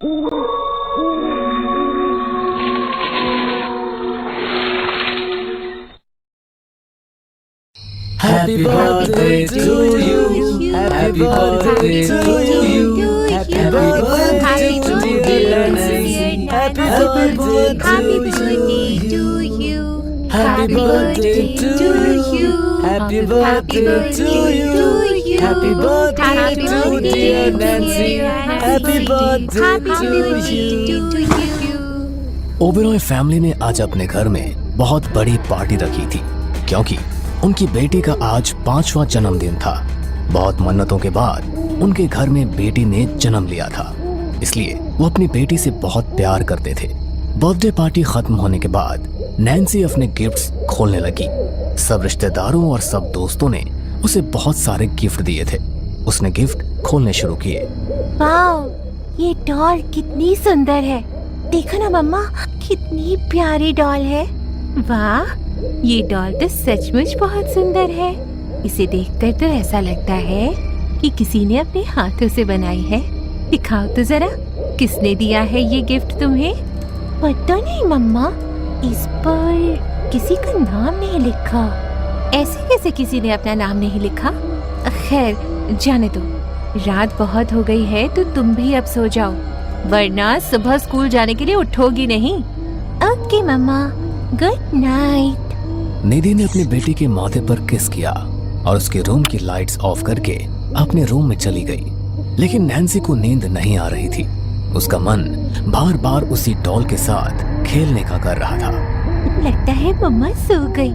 Happy birthday to you. Happy birthday to you. Happy birthday to dear Nancy. Happy birthday to you. Happy birthday to you. Happy birthday to you. Happy birthday to dear Nancy. Happy birthday to you. Oberoi family ने आज अपने घर में बहुत बड़ी party रखी थी क्योंकि उनकी बेटी का आज 5वां जन्मदिन था। बहुत मन्नतों के बाद उनके घर में बेटी ने जन्म लिया था, इसलिए वो अपनी बेटी से बहुत प्यार करते थे। बर्थडे पार्टी खत्म होने के बाद नैन्सी अपने गिफ्ट्स खोलने लगी। सब रिश्तेदारों और सब दोस्तों ने उसे बहुत सारे गिफ्ट दिए थे। उसने गिफ्ट खोलने शुरू किए। वाओ, ये डॉल कितनी सुंदर है। देखो ना मम्मा, कितनी प्यारी डॉल है। वाह, ये डॉल तो सचमुच बहुत सुंदर है। इसे देखकर तो ऐसा लगता है कि किसी ने अपने हाथों से बनाई है। दिखाओ तो जरा, किसने दिया है ये गिफ्ट तुम्हें? पता नहीं मम्मा, इस पर किसी का नाम नहीं लिखा। ऐसे कैसे किसी ने अपना नाम नहीं लिखा? खैर जाने दो, रात बहुत हो गई है तो तुम भी अब सो जाओ, वरना सुबह स्कूल जाने के लिए उठोगी नहीं। ओके मम्मा, गुड नाइट। निधि ने अपनी बेटी के माथे पर किस किया और उसके रूम की लाइट्स ऑफ करके अपने रूम में चली गई। लेकिन नैन्सी को नींद नहीं आ रही थी। उसका मन बार बार उसी डॉल के साथ खेलने का कर रहा था। लगता है मम्मा सो गई।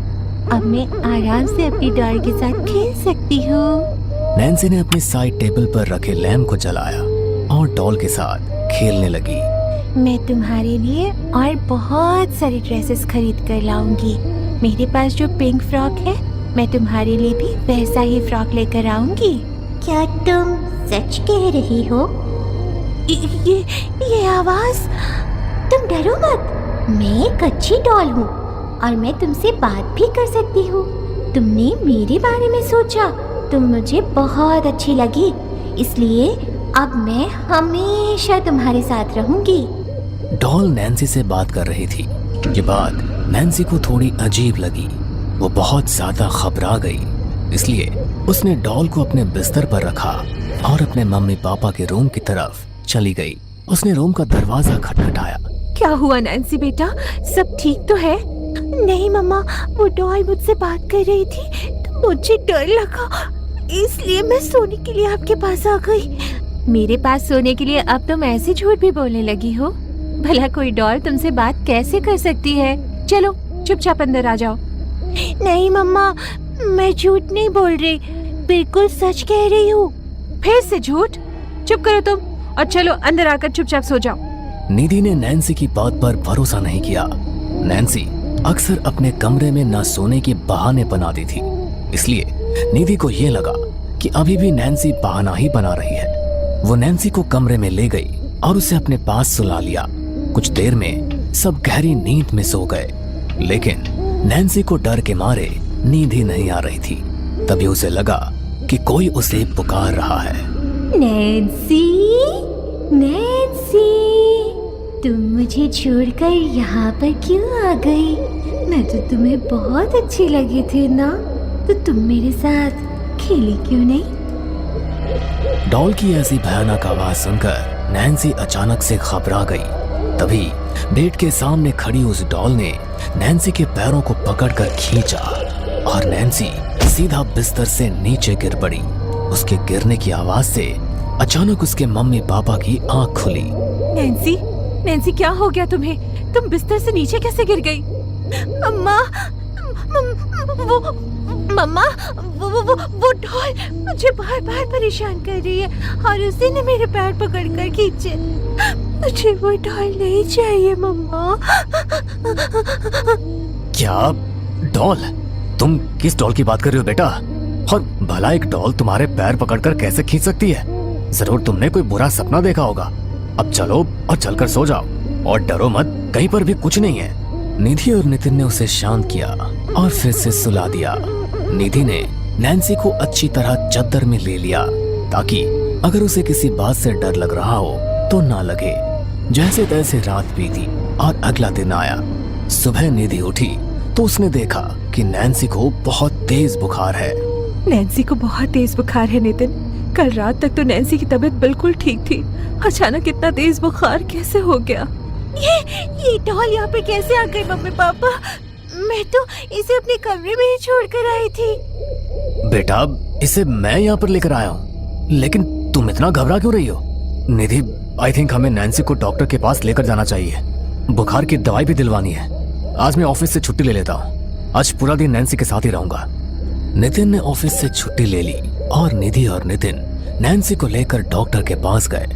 अब मैं आराम से अपनी डॉल के साथ खेल सकती हूँ। नैन्सी ने अपनी साइड टेबल पर रखे लैम्प को जलाया और डॉल के साथ खेलने लगी। मैं तुम्हारे लिए और बहुत सारी ड्रेसेस खरीद कर लाऊंगी। मेरे पास जो पिंक फ्रॉक है, मैं तुम्हारे लिए भी वैसा ही फ्रॉक लेकर आऊंगी। क्या तुम सच कह रही हो? ये आवाज, तुम डरो मत। मैं एक अच्छी डॉल हूँ और मैं तुमसे बात भी कर सकती हूँ। तुमने मेरे बारे में सोचा, तुम मुझे बहुत अच्छी लगी, इसलिए अब मैं हमेशा तुम्हारे साथ रहूंगी। डॉल नैन्सी से बात कर रही थी। ये बात नैन्सी को थोड़ी अजीब लगी। वो बहुत ज्यादा घबरा गई, इसलिए उसने डॉल को अपने बिस्तर पर रखा और अपने मम्मी पापा के रूम की तरफ चली गई। उसने रूम का दरवाजा खटखटाया। क्या हुआ नैन्सी बेटा, सब ठीक तो है? नहीं मम्मा, वो डॉल मुझसे बात कर रही थी तो मुझे डर लगा, इसलिए मैं सोने के लिए आपके पास आ गई। मेरे पास सोने के लिए अब तुम ऐसे झूठ भी बोलने लगी हो? भला कोई डॉल तुमसे बात कैसे कर सकती है? चलो चुपचाप अंदर आ जाओ। नहीं मम्मा, मैं झूठ नहीं बोल रही, बिल्कुल सच कह रही हूँ। फिर से झूठ? चुप करो तुम और चलो अंदर आकर चुपचाप सो जाओ। निधि ने नैन्सी की बात पर भरोसा नहीं किया। नैन्सी अक्सर अपने कमरे में न सोने के बहाने बनाती थी, इसलिए निधि को ये लगा कि अभी भी नैन्सी बहाना ही बना रही है। वो नैन्सी को कमरे में ले गई और उसे अपने पास सुला लिया। कुछ देर में सब गहरी नींद में सो गए, लेकिन नैन्सी को डर के मारे नींद ही नहीं आ रही थी। तभी उसे लगा कि कोई उसे पुकार रहा है। नैन्सी, नैन्सी, तुम मुझे छोड़कर यहाँ पर क्यों आ गई? मैं तो तुम्हें बहुत अच्छी लगी थी ना, तो तुम मेरे साथ खेली क्यों नहीं? डॉल की ऐसी भयानक आवाज सुनकर नैन्सी अचानक से घबरा गई। तभी बेड के सामने खड़ी उस डॉल ने नैन्सी के पैरों को पकड़कर खींचा और नैन्सी सीधा बिस्तर से नीचे गिर पड़ी। उसके गिरने की आवाज से अचानक उसके मम्मी पापा की आंख खुली। नैन्सी, नैन्सी क्या हो गया तुम्हें? तुम बिस्तर से नीचे कैसे गिर गई? अम्मा, वो डॉल मुझे बार बार परेशान कर रही है और उसी ने मेरे पैर पकड़कर खींचे। मुझे वो डॉल नहीं चाहिए मम्मा। क्या डॉल? तुम किस डॉल की बात कर रही हो बेटा? और भला एक डॉल तुम्हारे पैर पकड़कर कैसे खींच सकती है? जरूर तुमने कोई बुरा सपना देखा होगा। अब चलो और चलकर सो जाओ और डरो मत, कहीं पर भी कुछ नहीं है। निधि और नितिन ने उसे शांत किया और फिर से सुला दिया। निधि ने नैन्सी को अच्छी तरह चद्दर में ले लिया ताकि अगर उसे किसी बात से डर लग रहा हो तो ना लगे। जैसे तैसे रात बीती और अगला दिन आया। सुबह निधि उठी तो उसने देखा कि नैन्सी को बहुत तेज बुखार है। नैन्सी को बहुत तेज बुखार है नितिन। कल रात तक तो नैन्सी की तबीयत बिल्कुल ठीक थी, अचानक इतना तेज बुखार कैसे हो गया? ये डॉल यहाँ पे कैसे आ गई मम्मी पापा? मैं तो इसे अपने कमरे में ही छोड़ कर आई थी। बेटा, इसे मैं यहाँ पर लेकर आया हूँ, लेकिन तुम इतना घबरा क्यों रही हो? निधि, आई थिंक हमें नैन्सी को डॉक्टर के पास लेकर जाना चाहिए। बुखार की दवाई भी दिलवानी है। आज मैं ऑफिस से छुट्टी ले लेता हूँ। आज पूरा दिन नैन्सी के साथ ही रहूंगा। नितिन ने ऑफिस से छुट्टी ले ली और निधि और नितिन नैन्सी को लेकर डॉक्टर के पास गए।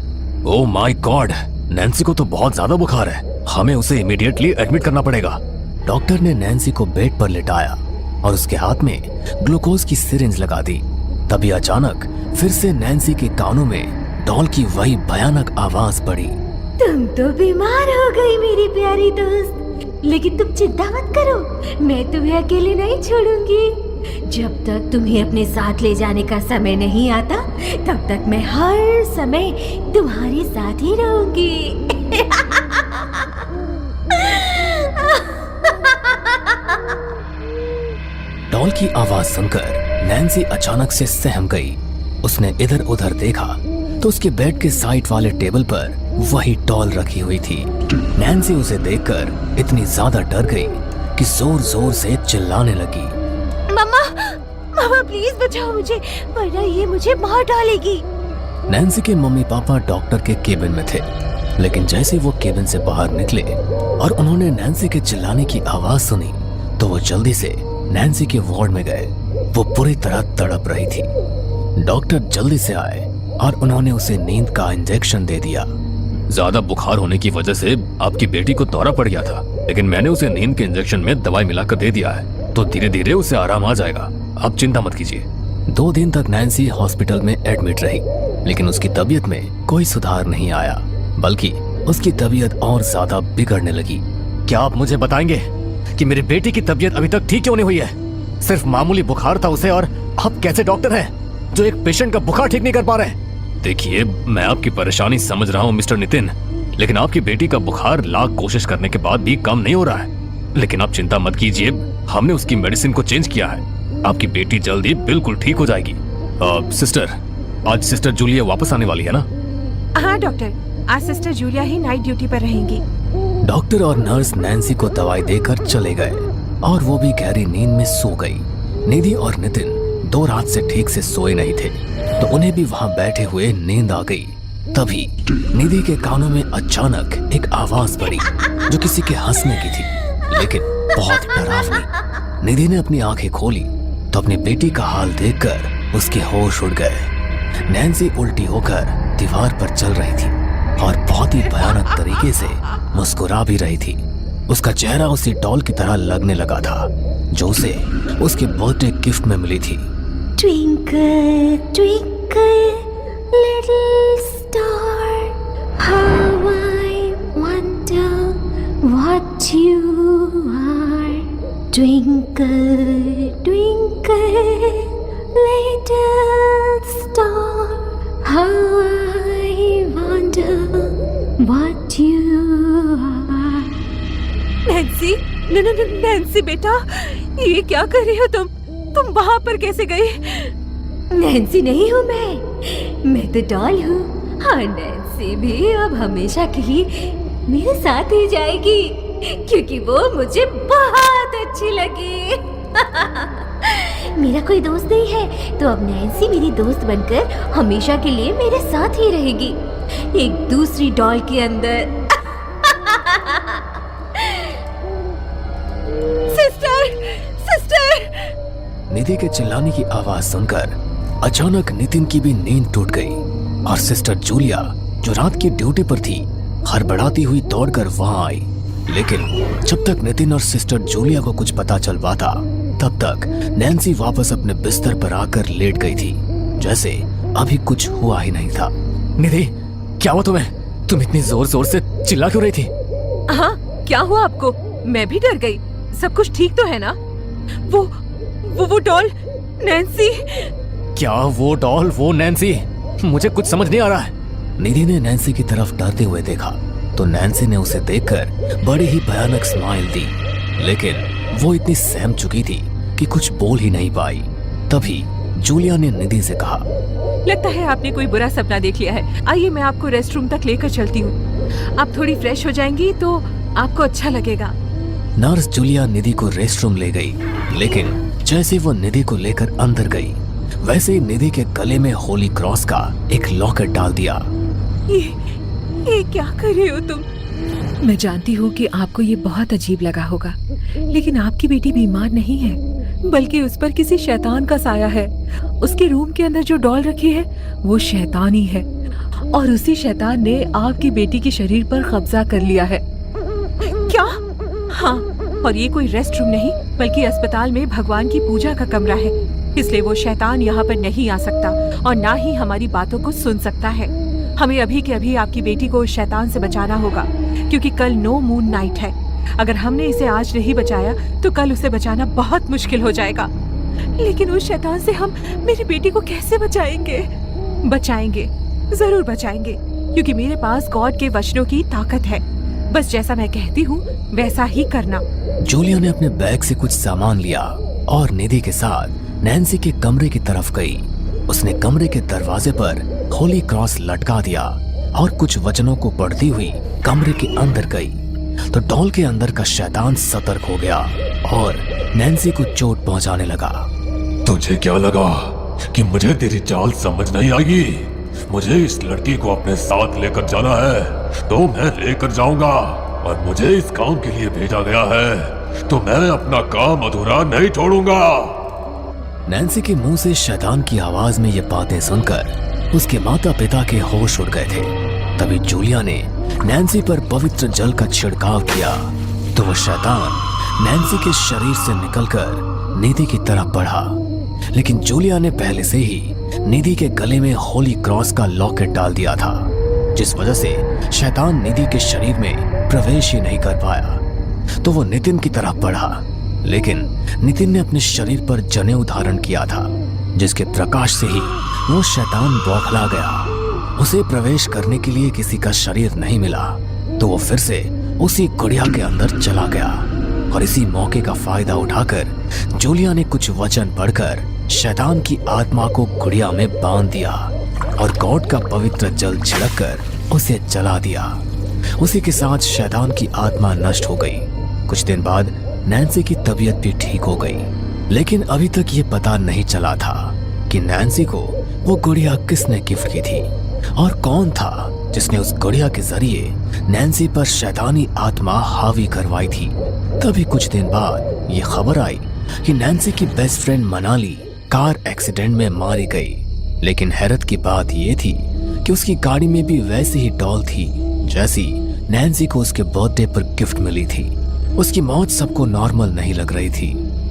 ओह माय गॉड, नैन्सी को तो बहुत ज्यादा बुखार है। हमें उसे इमीडिएटली एडमिट करना पड़ेगा। डॉक्टर ने नैन्सी को बेड पर लिटाया और उसके हाथ में ग्लूकोज की सिरिंज लगा दी। तभी अचानक फिर से नैन्सी के कानों में डॉल की वही भयानक आवाज पड़ी। तुम तो बीमार हो गई मेरी प्यारी दोस्त, लेकिन तुम चिंता मत करो, मैं तुम्हें अकेले नहीं छोड़ूंगी। जब तक तुम्हें अपने साथ ले जाने का समय नहीं आता, तब तक मैं हर समय तुम्हारे साथ ही रहूंगी। डॉल की आवाज सुनकर नैन्सी अचानक से सहम गई। उसने इधर उधर देखा तो उसके बेड के साइड वाले टेबल पर वही डॉल रखी हुई थी। नैन्सी उसे देखकर इतनी ज्यादा डर गई कि जोर जोर से चिल्लाने लगी। मम्मा, मम्मा प्लीज बचाओ मुझे, वरना ये मुझे मार डालेगी। नैन्सी के मम्मी पापा डॉक्टर के केबिन में थे, लेकिन जैसे वो केबिन से बाहर निकले और उन्होंने नैन्सी के चिल्लाने की आवाज सुनी तो वो जल्दी से नैन्सी के वार्ड में गए। वो पूरी तरह तड़प रही थी। डॉक्टर जल्दी से आए और उन्होंने उसे नींद का इंजेक्शन दे दिया। ज्यादा बुखार होने की वजह से आपकी बेटी को दौरा पड़ गया था, लेकिन मैंने उसे नींद के इंजेक्शन में दवाई मिलाकर दे दिया है, तो धीरे धीरे उसे आराम आ जाएगा। आप चिंता मत कीजिए। 2 दिन तक नैन्सी हॉस्पिटल में एडमिट रही, लेकिन उसकी तबीयत में कोई सुधार नहीं आया, बल्कि उसकी तबीयत और ज्यादा बिगड़ने लगी। क्या आप मुझे बताएंगे कि मेरी बेटी की तबीयत अभी तक ठीक क्यों नहीं हुई है? सिर्फ मामूली बुखार था उसे, और आप कैसे डॉक्टर हैं जो एक पेशेंट का बुखार ठीक नहीं कर पा रहे हैं? देखिए, मैं आपकी परेशानी समझ रहा हूँ मिस्टर नितिन, लेकिन आपकी बेटी का बुखार लाख कोशिश करने के बाद भी कम नहीं हो रहा है। लेकिन आप चिंता मत कीजिए, हमने उसकी मेडिसिन को चेंज किया है। आपकी बेटी जल्दी बिल्कुल ठीक हो जाएगी। सिस्टर, आज सिस्टर जूलिया वापस आने वाली है ना? हाँ डॉक्टर, आज सिस्टर जूलिया ही नाइट ड्यूटी पर रहेंगी। डॉक्टर और नर्स नैन्सी को दवाई देकर चले गए और वो भी गहरी नींद में सो गई। निधि और नितिन 2 रात से ठीक से सोए नहीं थे, तो उन्हें भी वहां बैठे हुए नींद आ गई। तभी निधि के कानों में अचानक एक आवाज पड़ी जो किसी के हंसने की थी, लेकिन बहुत डरावनी। निधि ने अपनी आंखें खोली तो अपनी बेटी का हाल देखकर उसके होश उड़ गए। नैन्सी उल्टी होकर दीवार पर चल रही थी और बहुत ही भयानक तरीके से मुस्कुरा भी रही थी। उसका चेहरा उसी डॉल की तरह लगने लगा था जो उसे उसके बर्थडे गिफ्ट में मिली थी। Twinkle, twinkle, little star, how I wonder what you are. Twinkle, twinkle, little star, how I wonder what you are. Nancy, Nancy बेटा, ये क्या कर रही हो तुम वहां पर कैसे गई? नैन्सी नहीं हूँ मैं तो डॉल हूँ। हाँ, नैन्सी भी अब हमेशा के लिए मेरे साथ ही जाएगी, क्योंकि वो मुझे बहुत अच्छी लगी। मेरा कोई दोस्त नहीं है, तो अब नैन्सी मेरी दोस्त बनकर हमेशा के लिए मेरे साथ ही रहेगी, एक दूसरी डॉल के अंदर। सिस्टर! निधि के चिल्लाने की आवाज सुनकर अचानक नितिन की भी नींद टूट गई और सिस्टर जूलिया, जो रात की ड्यूटी पर थी, हड़बड़ाती हुई दौड़कर वहां आई। लेकिन जब तक नितिन और सिस्टर जूलिया को कुछ पता चल पाता, तब तक नैन्सी वापस अपने बिस्तर पर आकर लेट गई थी, जैसे अभी कुछ हुआ ही नहीं था। निधि, क्या हुआ तुम्हें? तुम इतनी जोर जोर से चिल्ला क्यों रही थी? हाँ, क्या हुआ आपको? मैं भी डर गई। सब कुछ ठीक तो है ना? वो डॉल नैन्सी। क्या वो डॉल, वो नैन्सी? मुझे कुछ समझ नहीं आ रहा है। निधि ने नैन्सी की तरफ डरते हुए देखा तो नैन्सी ने उसे देखकर बड़ी ही भयानक स्माइल दी, लेकिन वो इतनी सहम चुकी थी कि कुछ बोल ही नहीं पाई। तभी जूलिया ने निधि से कहा, लगता है आपने कोई बुरा सपना देख लिया है। आइए मैं आपको रेस्ट रूम तक लेकर चलती हूँ। आप थोड़ी फ्रेश हो जाएंगी तो आपको अच्छा लगेगा। नर्स जूलिया निधि को रेस्ट रूम ले गई, लेकिन जैसे वो निधि को लेकर अंदर गई, वैसे ही निधि के गले में होली क्रॉस का एक लॉकेट डाल दिया। ये क्या कर रहे हो तुम? मैं जानती हूँ कि आपको ये बहुत अजीब लगा होगा, लेकिन आपकी बेटी बीमार नहीं है, बल्कि उस पर किसी शैतान का साया है। उसके रूम के अंदर जो डॉल रखी है वो शैतान ही है, और उसी शैतान ने आपकी बेटी के शरीर पर कब्जा कर लिया है। क्या? हाँ, और ये कोई रेस्ट रूम नहीं बल्कि अस्पताल में भगवान की पूजा का कमरा है, इसलिए वो शैतान यहाँ पर नहीं आ सकता और ना ही हमारी बातों को सुन सकता है। हमें अभी के अभी आपकी बेटी को उस शैतान से बचाना होगा, क्योंकि कल नो मून नाइट है। अगर हमने इसे आज नहीं बचाया तो कल उसे बचाना बहुत मुश्किल हो जाएगा। लेकिन उस शैतान से हम मेरी बेटी को कैसे बचाएंगे? बचाएंगे, जरूर बचाएंगे, क्योंकि मेरे पास गॉड के वचनों की ताकत है। बस जैसा मैं कहती हूँ वैसा ही करना। जूलिया ने अपने बैग से कुछ सामान लिया और निधि के साथ नैन्सी के कमरे की तरफ गई। उसने कमरे के दरवाजे पर होली क्रॉस लटका दिया और कुछ वचनों को पढ़ती हुई कमरे के अंदर गई, तो डॉल के अंदर का शैतान सतर्क हो गया और नैन्सी को चोट पहुंचाने लगा। तुझे क्या लगा कि मुझे तेरी चाल समझ नहीं आएगी? मुझे इस लड़की को अपने साथ लेकर जाना है तो मैं लेकर जाऊंगा, और मुझे इस काम के लिए भेजा गया है तो मैं अपना काम अधूरा नहीं छोड़ूंगा। नैन्सी के मुंह से शैतान की आवाज में ये बातें सुनकर उसके माता पिता के होश उड़ गए थे। तभी जूलिया ने नैन्सी पर पवित्र जल का छिड़काव किया, तो वह शैतान नैन्सी के शरीर से निकलकर निधि की तरफ बढ़ा। लेकिन जूलिया ने पहले से ही निधि के गले में होली क्रॉस का लॉकेट डाल दिया था, जिस वजह से शैतान निधि के शरीर में प्रवेश ही नहीं कर पाया। तो वो नितिन की तरफ बढ़ा, लेकिन नितिन ने अपने शरीर पर जनेऊ धारण किया था, जिसके प्रकाश से ही वो शैतान बौखला गया। उसे प्रवेश करने के लिए किसी का शरीर नहीं मिला, तो वो फिर से उसी गुड़िया के अंदर चला गया। और इसी मौके का फायदा उठाकर जूलिया ने कुछ वचन पढ़कर शैतान की आत्मा को गुड़िया में बांध दिया और गॉड का पवित्र जल छिड़ककर उसे जला दिया। उसी के साथ शैतान की आत्मा नष्ट हो गई। कुछ दिन बाद नैन्सी की तबीयत भी ठीक हो गई, लेकिन अभी तक ये पता नहीं चला था कि नैन्सी को वो गुड़िया किसने गिफ्ट की थी और कौन था जिसने उस गुड़िया के जरिए नैन्सी पर शैतानी आत्मा हावी करवाई थी। तभी कुछ दिन बाद ये खबर आई कि नैन्सी की best friend Manali car accident में मारी गई। लेकिन हैरत की बात ये थी कि उसकी गाड़ी में भी वैसी ही डॉल थी जैसी नैन्सी को उसके बर्थडे पर गिफ्ट मिली थी। उसकी मौत सबको नॉर्मल नहीं लग रही थी,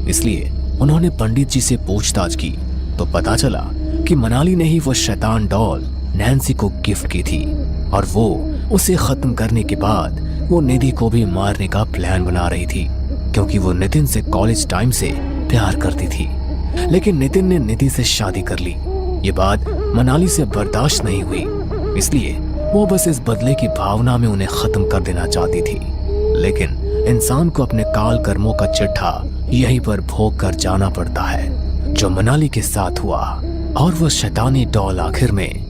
इसलिए उन्होंने पंडित जी से पूछताछ की तो पता चला कि मनाली ने ही वो शैतान डॉल नैन्सी को गिफ्ट की थी, और वो उसे खत्म करने के बाद वो निधि को भी मारने का प्लान बना रही थी, क्योंकि वो नितिन से कॉलेज टाइम से प्यार करती थी। लेकिन नितिन ने निधि से शादी कर ली। ये बात मनाली से बर्दाश्त नहीं हुई, इसलिए वो बस इस बदले की भावना में उन्हें खत्म कर देना चाहती थी। लेकिन इंसान को अपने काल कर्मों का चिट्ठा यहीं पर भोग कर जाना पड़ता है, जो मनाली के साथ हुआ। और वो शैतानी डॉल आखिर में